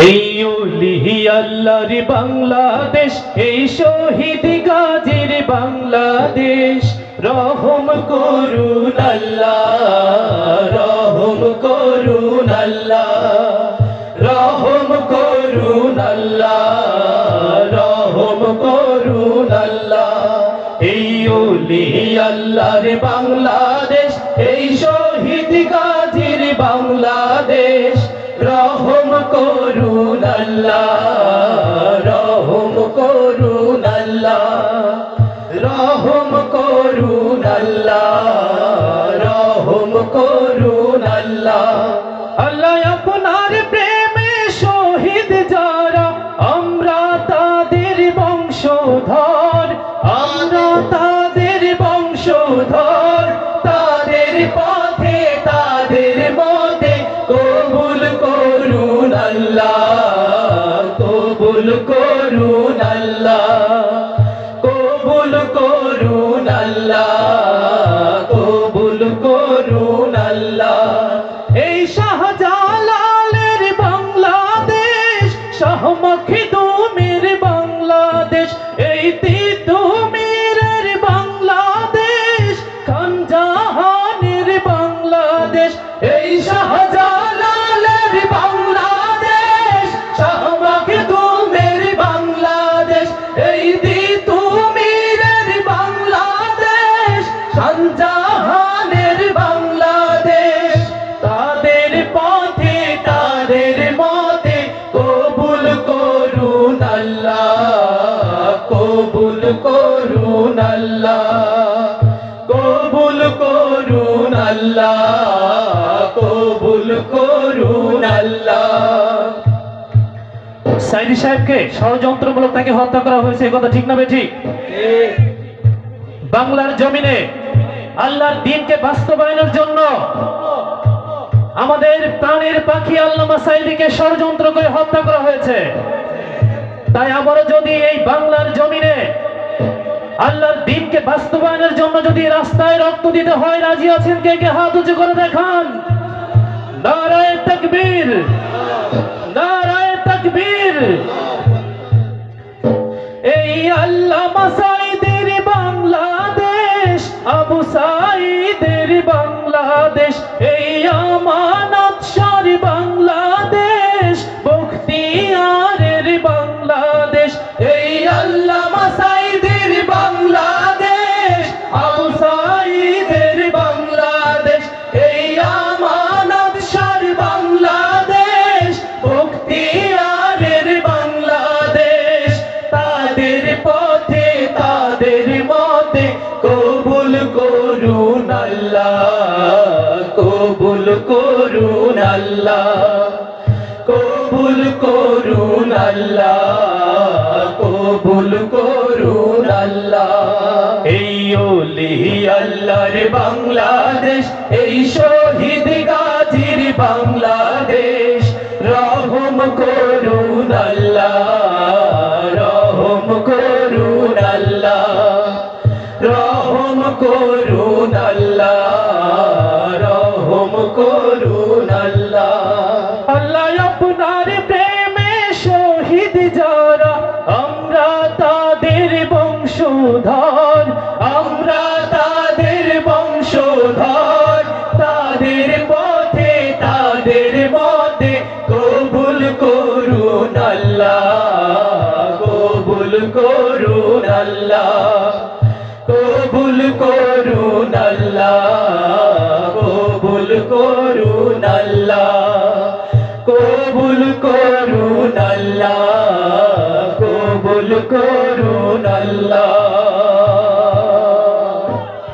এই ওলি আল্লাহর বাংলাদেশ, এই শহীদ গাজীর বাংলাদেশ। রহম করুন আল্লাহ, রহম করুন আল্লাহ, রহম করুন আল্লাহ, রহম করুন আল্লাহ। এই ওলি আল্লাহর বাংলাদেশ, এই শহীদ গাজীর বাংলাদেশ। রহম করুন আল্লাহ, রহম করুন আল্লাহ, রহম করুন আল্লাহ, রহম করুন আল্লাহ। আল্লাহ আপনার প্রেমে শহীদ যারা, আমরা তাদের বংশধর, আমরা তাদের বংশধর। তাদের পথে তাদের মতে কবুল করুন আল্লাহ, কবুল করুন আল্লাহ, কবুল করুন আল্লাহ, কবুল করুন আল্লাহ। এই শাহজালালের বাংলাদেশ, শাহ মখদুমের বাংলাদেশ, এই তিতুমীরের বাংলাদেশ, খান জাহানের বাংলাদেশ। এই শাহজালালের বাংলাদেশ, শাহ মখদুমের বাংলাদেশ, এই তিতুমীরের বাংলাদেশ, খান জাহানের বাংলাদেশ। তাদের পথে তাদের মতে কবুল করুন আল্লাহ, কবুল করুন আল্লাহ, কবুল করুন আল্লাহ, কবুল করুন আল্লাহ। সাইদি সাহেবকে ষড়যন্ত্রমূলক তাকে হত্যা করা হয়েছে, এই কথা ঠিক না বেঠিক? বাংলার জমিনে আল্লাহর দ্বীনকে বাস্তবায়নের জন্য আমাদের প্রাণের পাখি আল্লামা সাইদিকে ষড়যন্ত্র করে হত্যা করা হয়েছে। তাই আবারও যদি এই বাংলার জমিনে আল্লাহর দ্বীনকে বাস্তবায়নের জন্য যদি রাস্তায় রক্ত দিতে হয়, রাজি আছেন? কে কে হাত উঁচু করে দেখান। নারায়ে তাকবীর, নারায়ে তাকবীর। এই আল্লামা সাইদের বাংলাদেশ, আবু সাইদের বাংলাদেশ, এই আমানত শাহর বাংলাদেশ, বখতিয়ারের বাংলাদেশ। এই আল্লামা সাইদের বাংলাদেশ, আবু সাইদের বাংলাদেশ, এই আমানত শাহর বাংলাদেশ, বখতিয়ারের বাংলাদেশ। তাদের পথে তাদের মতে কবুল করুন আল্লাহ, কবুল করুন আল্লাহ, কবুল করুন আল্লাহ, কবুল করুন আল্লাহ। এই ওলি আল্লাহর বাংলাদেশ, এই শহীদ গাজীর বাংলাদেশ। রহম করুন আল্লাহ, রহম করুন আল্লাহ, রহম করুন আল্লাহ, রহম করুন আল্লাহ। আল্লাহ আপনার প্রেমে শহীদ যারা, আমরা তাদের বংশধর, আমরা তাদের বংশধর। তাদের পথে তাদের মতে কবুল করুন আল্লাহ, কবুল করুন আল্লাহ, কবুল করুন আল্লাহ, কবুল করুন আল্লাহ, কবুল করুন আল্লাহ, কবুল করুন আল্লাহ।